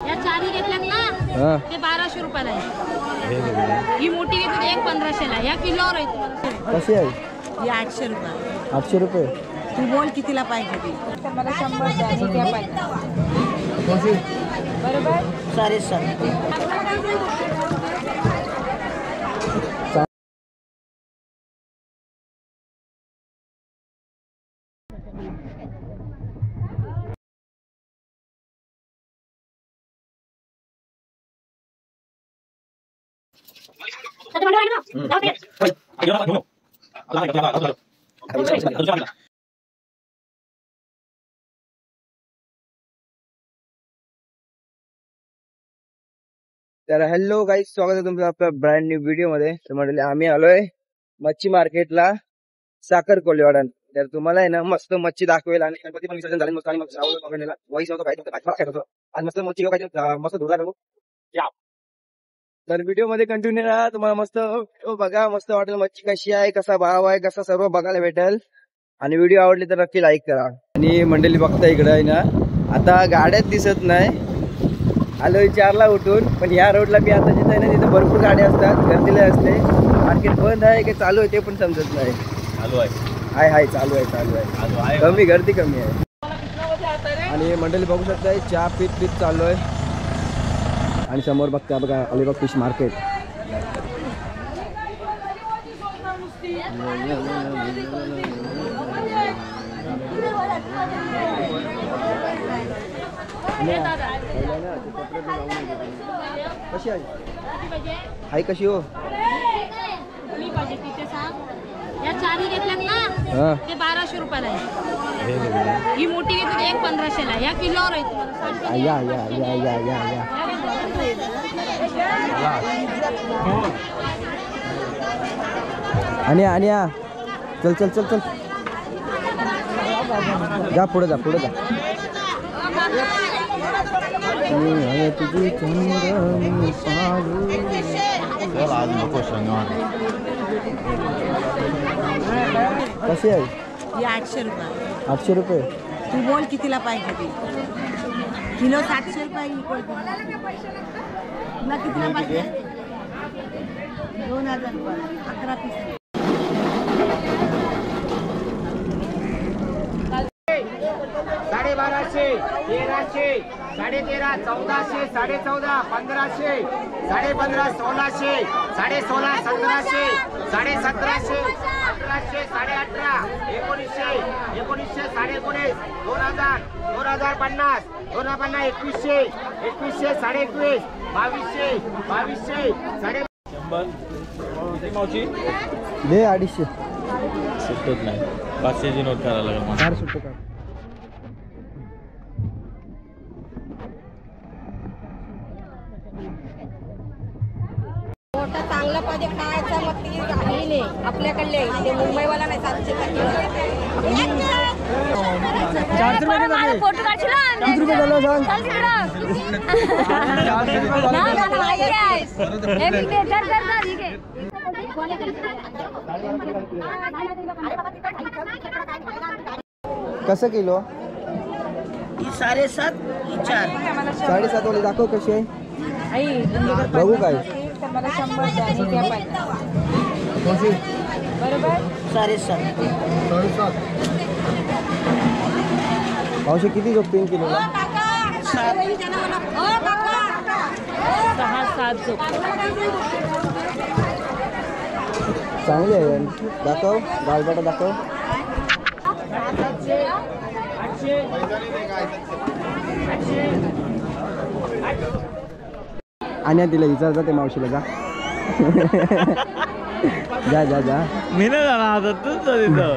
या चारी घेतल्यात ना ते 1200 रुपयाला आहे। ही मोठी घेतली 1500 ला। या किलोवर आहे तुम्हाला। कशी आहे? ही 800 रुपये। 800 रुपये। तू बोल कितीला पाहिजे ती? तर मला 100 द्या आणि त्या पाहिजे। कोणती? बरोबर 750। तर हॅलो गाईज, स्वागत आहे तुमचं आपल्या ब्रँड न्यू व्हिडिओ मध्ये। तर म्हटले आम्ही आलोय मच्छी मार्केटला साखर कोल्हेवाड्यात। तर तुम्हाला आहे ना मस्त मच्छी दाखवेल आणि गणपती पण विसर्जन झाले मस्त आणि मग श्रावण पकडलेला वैस होतो काय आज मस्त मच्छी काय मस्त धुला नको। तर व्हिडिओ मध्ये कंटिन्यू राहा, तुम्हाला मस्त बघा, मस्त वाटेल मच्छी कशी आहे, कसा भाव आहे, कसा सर्व बघायला भेटेल। आणि व्हिडिओ आवडली तर नक्की लाईक करा। आणि मंडळी बघता इकडे आहे ना, आता गाड्याच दिसत नाही। आलोय 4ला उठून, पण या रोडला मी आता जिथे आहे ना तिथे भरपूर गाड्या असतात, गर्दीला असते। मार्केट बंद आहे की चालू आहे ते पण समजत नाही। चालू आहे हाय चालू आहे कमी गर्दी कमी आहे। आणि मंडळी बघू शकताय चहा पीत चालू आहे। आणि समोर बघता बघा अलिबाग फिश मार्केट। कशी आहे कशी हो? या चारी घेतल्यात ना ते 1200 रुपयाला आहे। ही मोठी घेतली 1500 ला। या किलोवर आहे तुम्हाला। या आणि चल जा पुढे जा तुझी कशी आहे? ही 800 रुपये। 800 रुपये। तू बोल कितीला पाहिजे ती? किलो 700 रुपये। तुला कितीला पाहिजे? 2000 रुपये 11 पीस। 1250, 1300, 13.5, 1400, 14.5, 1500, 15.5, 1600, 16.5, 1700, 1750, 1800, 18.5, 1900, 1900, 19.5, 2000, 2050, 2050, 2100, 2100, 21.5, 2200, 2200, 100 दे 250 सुटत नाही। 500ची नोट करायला लागेल मला। 4 सुट्टे का? मोठा चांगला पाहिजे खायचा, मग ती राहिली आपल्याकडले ते मुंबईवाला नाही 700 फोटो काढला किती रुपये झालं सांग? कसं किलो? 7.5 4 7.5 वाली दाखव कशी आहे बघू काय? मला 100 द्या आणि त्या पाहिजे। कोणती? बरोबर 7.5। पावशे किती झोपते किलोला? 6-7 चांगली आहे। दाखव गालबाटा दाखव। आणि तिला विचार जाते मावशीला जा जा मी नाही जाणार आता, तूच जा तिथं।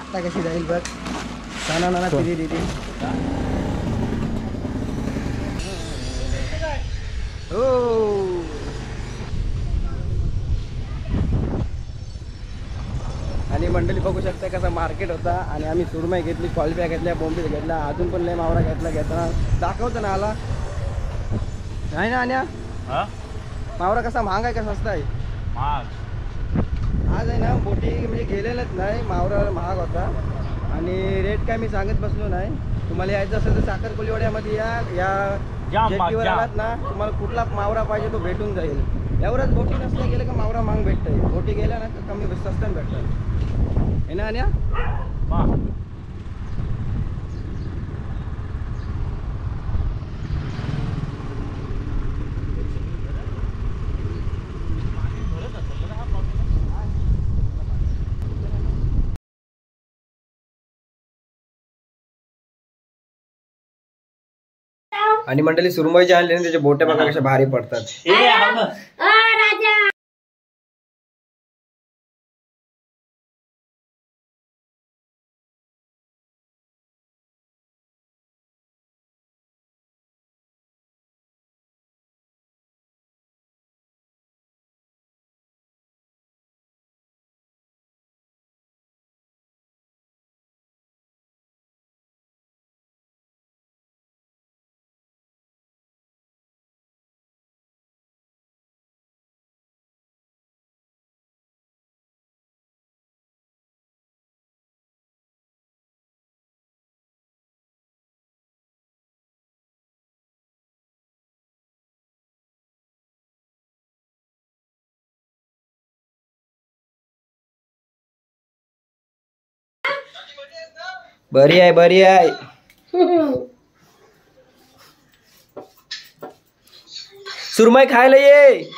आता कशी जाईल बघ। ना दिदी हो। आणि मंडळी बघू शकता कसा मार्केट होता। आणि आम्ही सुरमई घेतली, कॉलब्या घेतल्या, बोंबील घेतल्या, अजून पण लय मावरा घेतला दाखवतो ना आला। नाही ना आण्या हा मावरा कसा महाग आहे का स्वस्त आहे? महाग. आज आहे ना बोटी म्हणजे गेलेलंच नाही, मावरा महाग होता आणि रेट काय मी सांगत बसलो नाही. तुम्हाला यायचं असेल तर साखर कोलीवाड्यामध्ये या जाम जेटीवर जाम. आलात ना, तुम्हाला कुठला मावरा पाहिजे तो भेटून जाईल. एवढंच बोटी नसल्या गेलं का मावरा महाग भेटतंय, बोटी गेल्या ना तर कमी स्वस्तात भेटतात हे ना आण्या. महाग. आणि मंडळी सुरमईचे आणले ना त्याच्या बोट्या बघा कशा भारी पडतात. बरी आहे बरी आहे. सुरमई खायला ये.